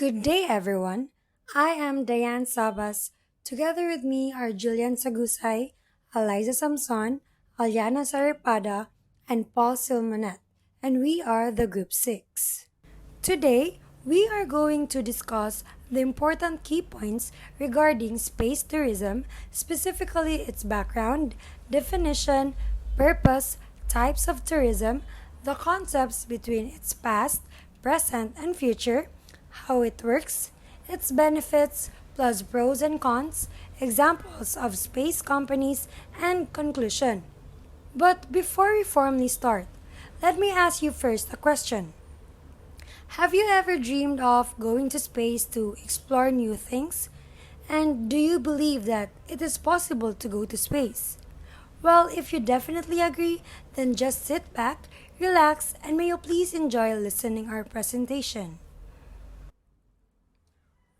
Good day, everyone. I am Diane Sabas. Together with me are Julian Sagusay, Eliza Samson, Aliana Saripada, and Paul Silmonet, and we are the Group 6. Today, we are going to discuss the important key points regarding space tourism, specifically its background, definition, purpose, types of tourism, the concepts between its past, present, and future, how it works, its benefits, plus pros and cons, examples of space companies, and conclusion. But before we formally start, let me ask you first a question. Have you ever dreamed of going to space to explore new things? And do you believe that it is possible to go to space? Well, if you definitely agree, then just sit back, relax, and may you please enjoy listening our presentation.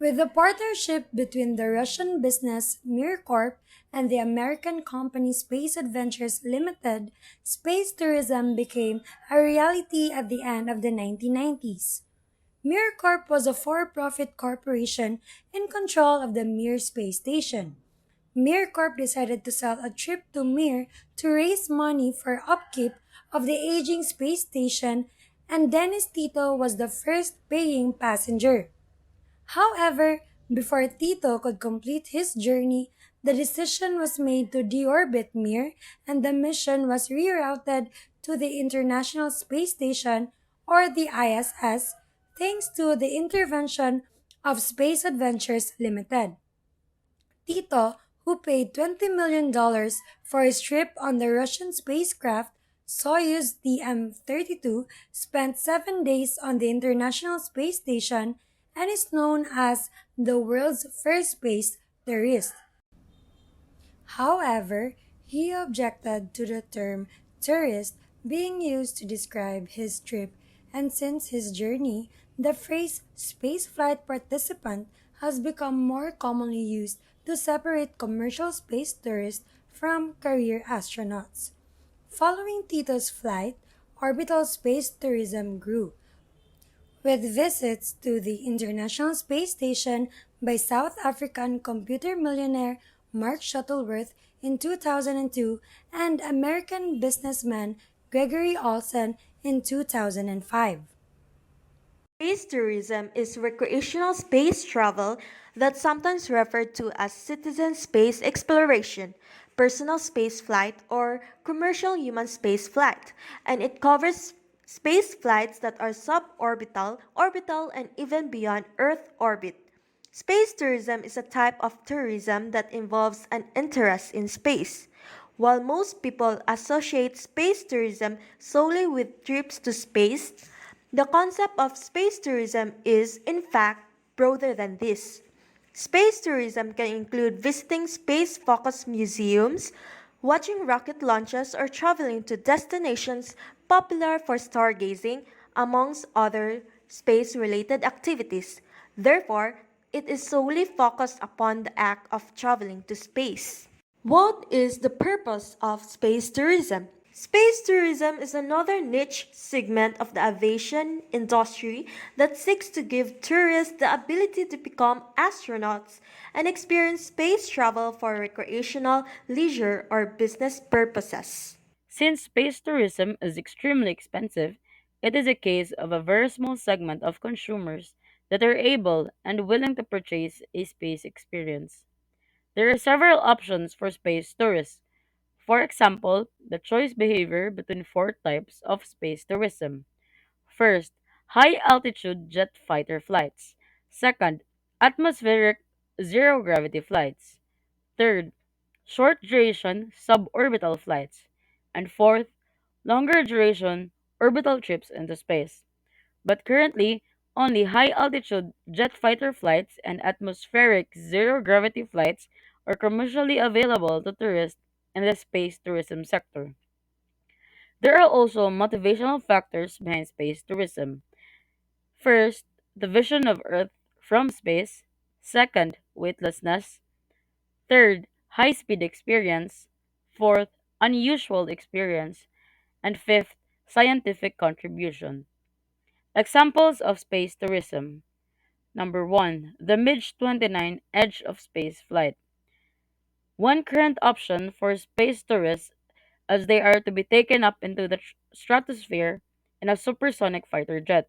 With the partnership between the Russian business Mir Corp and the American company Space Adventures Limited, space tourism became a reality at the end of the 1990s. Mir Corp was a for-profit corporation in control of the Mir space station. Mir Corp decided to sell a trip to Mir to raise money for upkeep of the aging space station, and Dennis Tito was the first paying passenger. However, before Tito could complete his journey, the decision was made to deorbit Mir and the mission was rerouted to the International Space Station or the ISS thanks to the intervention of Space Adventures Limited. Tito, who paid $20 million for his trip on the Russian spacecraft Soyuz DM-32, spent 7 days on the International Space Station and is known as the world's first space tourist. However, he objected to the term tourist being used to describe his trip, and since his journey, the phrase spaceflight participant has become more commonly used to separate commercial space tourists from career astronauts. Following Tito's flight, orbital space tourism grew, with visits to the International Space Station by South African computer millionaire Mark Shuttleworth in 2002 and American businessman Gregory Olson in 2005. Space tourism is recreational space travel that's sometimes referred to as citizen space exploration, personal space flight, or commercial human space flight, and it covers space flights that are suborbital, orbital, and even beyond Earth orbit. Space tourism is a type of tourism that involves an interest in space. While most people associate space tourism solely with trips to space, the concept of space tourism is, in fact, broader than this. Space tourism can include visiting space focused museums, watching rocket launches, or traveling to destinations popular for stargazing, amongst other space related activities. Therefore, it is solely focused upon the act of traveling to space. What is the purpose of space tourism? Space tourism is another niche segment of the aviation industry that seeks to give tourists the ability to become astronauts and experience space travel for recreational, leisure, or business purposes. Since space tourism is extremely expensive, it is a case of a very small segment of consumers that are able and willing to purchase a space experience. There are several options for space tourists. For example, the choice behavior between four types of space tourism. First, high altitude jet fighter flights. Second, atmospheric zero gravity flights. Third, short duration suborbital flights. And fourth, longer duration orbital trips into space. But currently, only high altitude jet fighter flights and atmospheric zero gravity flights are commercially available to tourists in the space tourism sector. There are also motivational factors behind space tourism. First, the vision of Earth from space. Second, weightlessness. Third, high speed experience. Fourth, unusual experience. And fifth, scientific contribution. Examples of space tourism: Number 1. The MiG 29 Edge of Space Flight. One current option for space tourists as they are to be taken up into the stratosphere in a supersonic fighter jet.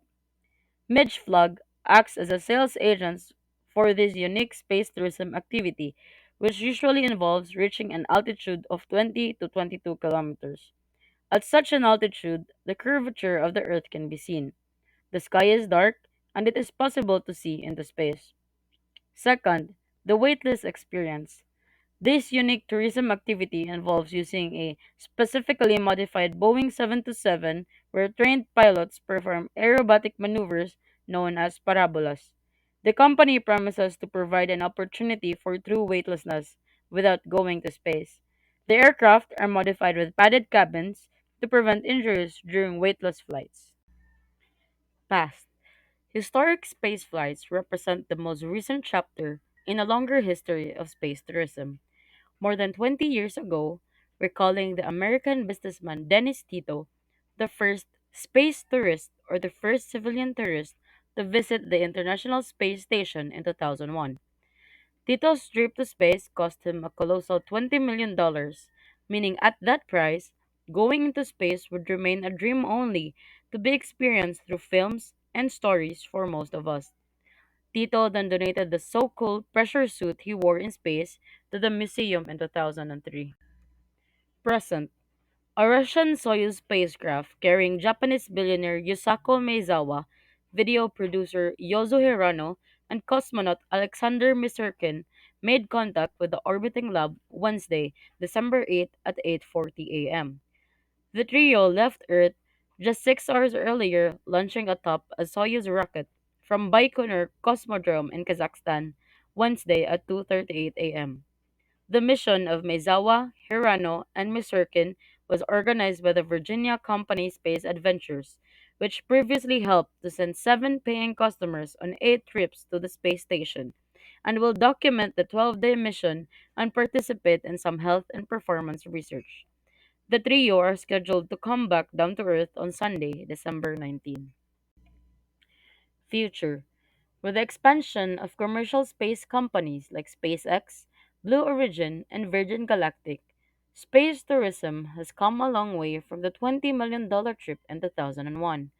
Midgeflug acts as a sales agent for this unique space tourism activity, which usually involves reaching an altitude of 20 to 22 kilometers. At such an altitude, the curvature of the Earth can be seen. The sky is dark, and it is possible to see into space. Second, the weightless experience. This unique tourism activity involves using a specifically modified Boeing 727 where trained pilots perform aerobatic maneuvers known as parabolas. The company promises to provide an opportunity for true weightlessness without going to space. The aircraft are modified with padded cabins to prevent injuries during weightless flights. Past. Historic space flights represent the most recent chapter in a longer history of space tourism. More than 20 years ago, recalling the American businessman Dennis Tito, the first space tourist or the first civilian tourist to visit the International Space Station in 2001. Tito's trip to space cost him a colossal $20 million, meaning at that price, going into space would remain a dream only to be experienced through films and stories for most of us. Tito then donated the so-called pressure suit he wore in space to the museum in 2003. Present. A Russian Soyuz spacecraft carrying Japanese billionaire Yusaku Maezawa, video producer Yozo Hirano, and cosmonaut Alexander Misurkin made contact with the orbiting lab Wednesday, December 8 at 8:40 a.m. The trio left Earth just 6 hours earlier, launching atop a Soyuz rocket from Baikonur Cosmodrome in Kazakhstan Wednesday at 2:38 a.m. The mission of Maezawa, Hirano, and Misurkin was organized by the Virginia company Space Adventures, which previously helped to send 7 paying customers on 8 trips to the space station, and will document the 12-day mission and participate in some health and performance research. The trio are scheduled to come back down to Earth on Sunday, December 19. Future. With the expansion of commercial space companies like SpaceX, Blue Origin, and Virgin Galactic, space tourism has come a long way from the $20 million trip in 2001.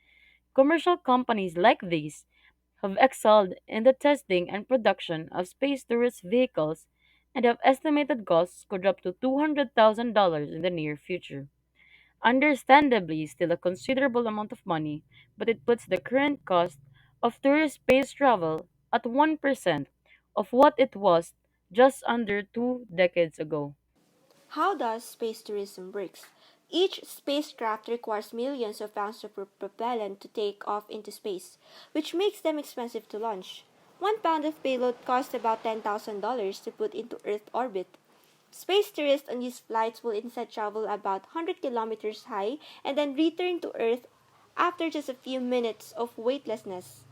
Commercial companies like these have excelled in the testing and production of space tourist vehicles and have estimated costs could drop to $200,000 in the near future. Understandably, still a considerable amount of money, but it puts the current cost of tourist space travel at 1% of what it was just under 2 decades ago. How does space tourism work? Each spacecraft requires millions of pounds of propellant to take off into space, which makes them expensive to launch. 1 pound of payload costs about $10,000 to put into Earth orbit. Space tourists on these flights will instead travel about 100 kilometers high and then return to Earth after just a few minutes of weightlessness.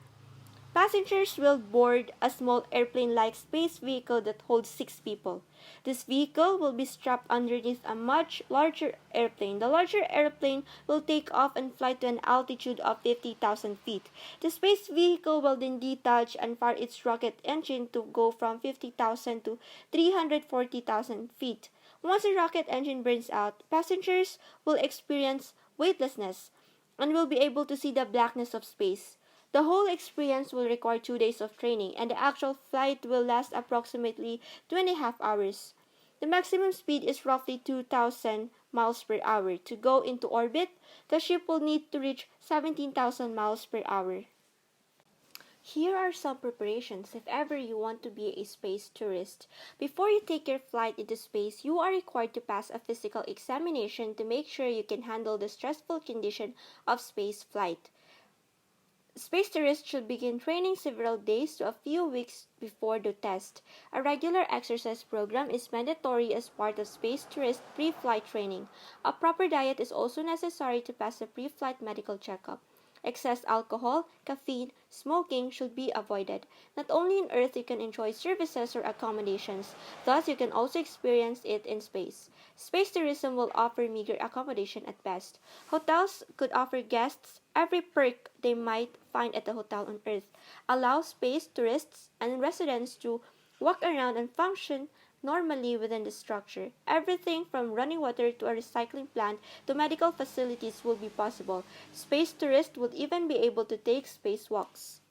Passengers will board a small airplane-like space vehicle that holds 6 people. This vehicle will be strapped underneath a much larger airplane. The larger airplane will take off and fly to an altitude of 50,000 feet. The space vehicle will then detach and fire its rocket engine to go from 50,000 to 340,000 feet. Once the rocket engine burns out, passengers will experience weightlessness and will be able to see the blackness of space. The whole experience will require 2 days of training, and the actual flight will last approximately 2.5 hours. The maximum speed is roughly 2,000 miles per hour. To go into orbit, the ship will need to reach 17,000 miles per hour. Here are some preparations if ever you want to be a space tourist. Before you take your flight into space, you are required to pass a physical examination to make sure you can handle the stressful condition of space flight. Space tourists should begin training several days to a few weeks before the test. A regular exercise program is mandatory as part of space tourist pre-flight training. A proper diet is also necessary to pass the pre-flight medical checkup. Excess alcohol, caffeine, smoking should be avoided. Not only on Earth you can enjoy services or accommodations, thus you can also experience it in space. Space tourism will offer meager accommodation at best. Hotels could offer guests every perk they might find at a hotel on Earth, allow space tourists and residents to walk around and function normally within the structure. Everything from running water to a recycling plant to medical facilities will be possible. Space tourists would even be able to take spacewalks.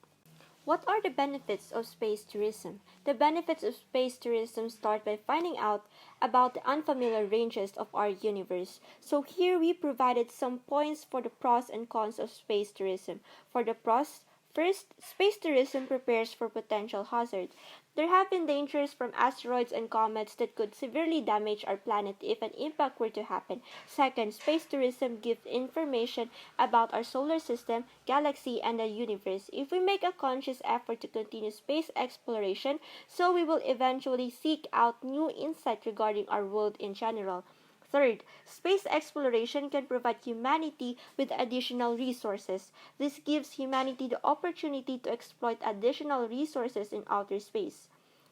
What are the benefits of space tourism? The benefits of space tourism start by finding out about the unfamiliar ranges of our universe. So here we provided some points for the pros and cons of space tourism. For the pros, first, space tourism prepares for potential hazards. There have been dangers from asteroids and comets that could severely damage our planet if an impact were to happen. Second, space tourism gives information about our solar system, galaxy, and the universe. If we make a conscious effort to continue space exploration, so we will eventually seek out new insight regarding our world in general. Third, space exploration can provide humanity with additional resources. This gives humanity the opportunity to exploit additional resources in outer space.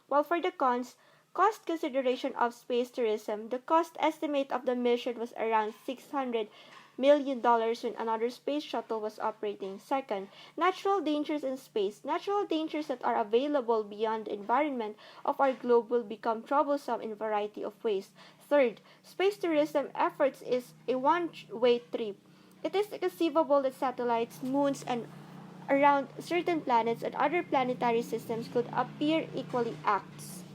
While for the cons, cost consideration of space tourism, the cost estimate of the mission was around $600 million when another space shuttle was operating. Second, natural dangers in space. Natural dangers that are available beyond the environment of our globe will become troublesome in a variety of ways. Third, space tourism efforts is a one-way trip. It is conceivable that satellites, moons, and around certain planets and other planetary systems could appear equally acts.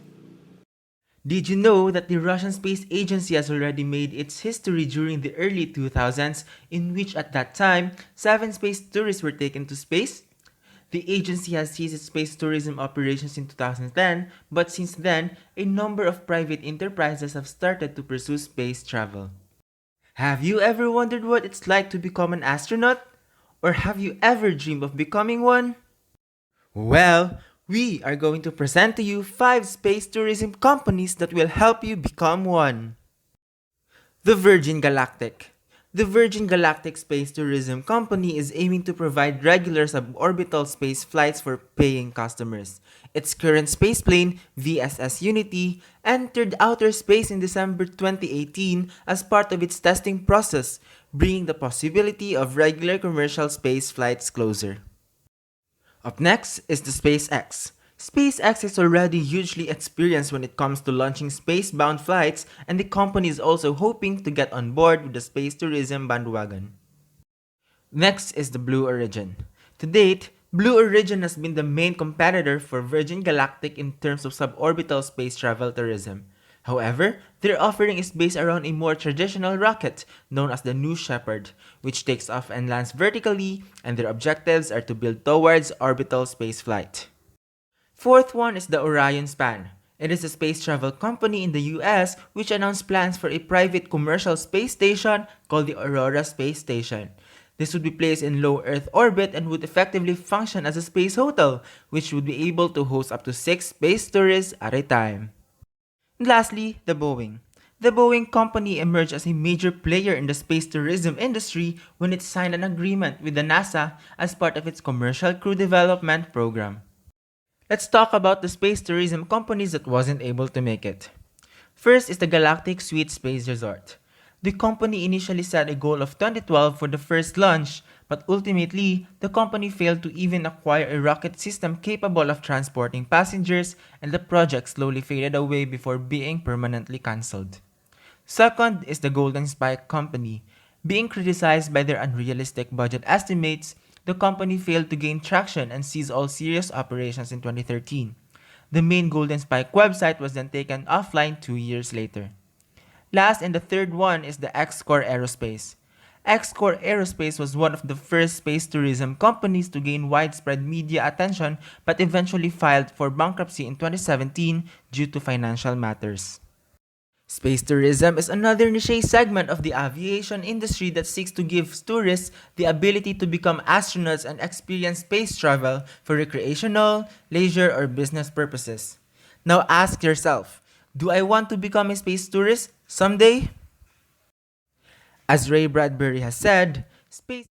Did you know that the Russian Space Agency has already made its history during the early 2000s, in which at that time, 7 space tourists were taken to space? The agency has ceased its space tourism operations in 2010, but since then, a number of private enterprises have started to pursue space travel. Have you ever wondered what it's like to become an astronaut? Or have you ever dreamed of becoming one? Well, we are going to present to you 5 space tourism companies that will help you become one. The Virgin Galactic. The Virgin Galactic Space Tourism Company is aiming to provide regular suborbital space flights for paying customers. Its current spaceplane, VSS Unity, entered outer space in December 2018 as part of its testing process, bringing the possibility of regular commercial space flights closer. Up next is the SpaceX. SpaceX is already hugely experienced when it comes to launching space-bound flights, and the company is also hoping to get on board with the space tourism bandwagon. Next is the Blue Origin. To date, Blue Origin has been the main competitor for Virgin Galactic in terms of suborbital space travel tourism. However, their offering is based around a more traditional rocket known as the New Shepard, which takes off and lands vertically, and their objectives are to build towards orbital spaceflight. Fourth one is the Orion Span. It is a space travel company in the US which announced plans for a private commercial space station called the Aurora Space Station. This would be placed in low Earth orbit and would effectively function as a space hotel, which would be able to host up to 6 space tourists at a time. And lastly, the Boeing. The Boeing company emerged as a major player in the space tourism industry when it signed an agreement with the NASA as part of its commercial crew development program. Let's talk about the space tourism companies that wasn't able to make it. First is the Galactic Suite Space Resort. The company initially set a goal of 2012 for the first launch, but ultimately, the company failed to even acquire a rocket system capable of transporting passengers, and the project slowly faded away before being permanently cancelled. Second is the Golden Spike Company. Being criticized by their unrealistic budget estimates, the company failed to gain traction and ceased all serious operations in 2013. The main Golden Spike website was then taken offline 2 years later. Last and the third one is the X-Core Aerospace. X-Core Aerospace was one of the first space tourism companies to gain widespread media attention but eventually filed for bankruptcy in 2017 due to financial matters. Space tourism is another niche segment of the aviation industry that seeks to give tourists the ability to become astronauts and experience space travel for recreational, leisure, or business purposes. Now ask yourself, do I want to become a space tourist someday? As Ray Bradbury has said, space